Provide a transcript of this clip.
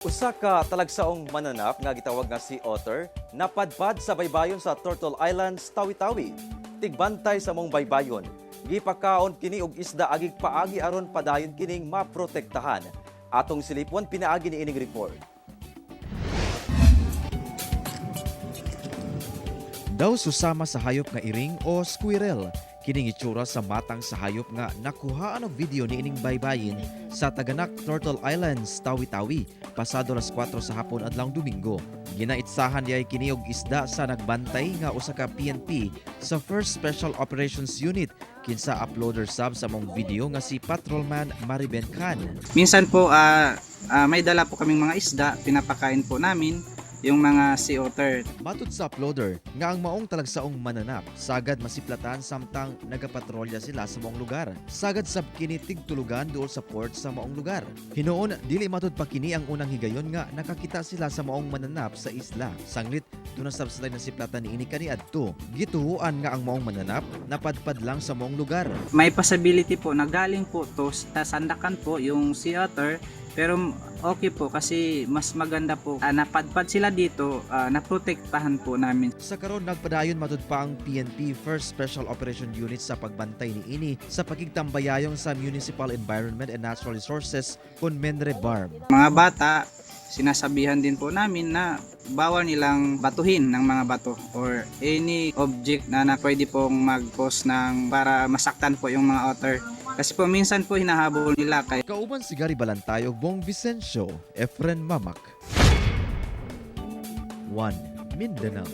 Usa ka talagsaong mananap nga gitawag nga si Otter napadpad sa baybayon sa Turtle Islands, Tawi-Tawi. Tigbantay sa mong baybayon. Gipakaon kini og isda agig paagi aron padayon kining maprotektahan. Atong silipon pinaagi ni ining report. Daw susama sa hayop nga iring o squirrel. Kining itsura sa matang sa hayop nga nakuhaan og video ni ining baybayin sa Taganak, Turtle Islands, Tawi-Tawi, pasado alas 4 sa hapon adlawng Domingo. Ginaitsahan diay kini og isda sa nagbantay nga usa ka PNP sa 1st Special Operations Unit kinsa uploader sab sa mong video nga si Patrolman Mariben Khan. Minsan po may dala po kaming mga isda, pinapakain po namin yung mga sea otter. Matod sa uploader nga ang maong talagsaong mananap sagad masiplatan samtang nagapatrolya sila sa maong lugar. Sagad sab kini tigtulugan duol sa port sa maong lugar. Hinuon dili matud pa kini ang unang higayon nga nakakita sila sa maong mananap sa isla. Sanglit tuna sab sila nasiplatan niini kaniadto. Gituhuan nga ang maong mananap napadpad lang sa maong lugar. May possibility po na galing po to sa sandakan po yung sea otter, pero okay po kasi mas maganda po napadpad sila dito, naprotektahan po namin. Sa karon nagpadayon matud pa ang PNP 1st Special Operation Unit sa pagbantay niini sa pagigtambayayong sa Municipal Environment and Natural Resources kun Menre Barm. Mga bata, sinasabihan din po namin na bawal nilang batuhin ng mga bato or any object na pwede pong mag-cause ng para masaktan po yung mga otter. Kasi po minsan po hinahabol nila kaya Kauban si Gary Balantay ug Bong Vicencio, Efren Mamak. 1. Mindanao.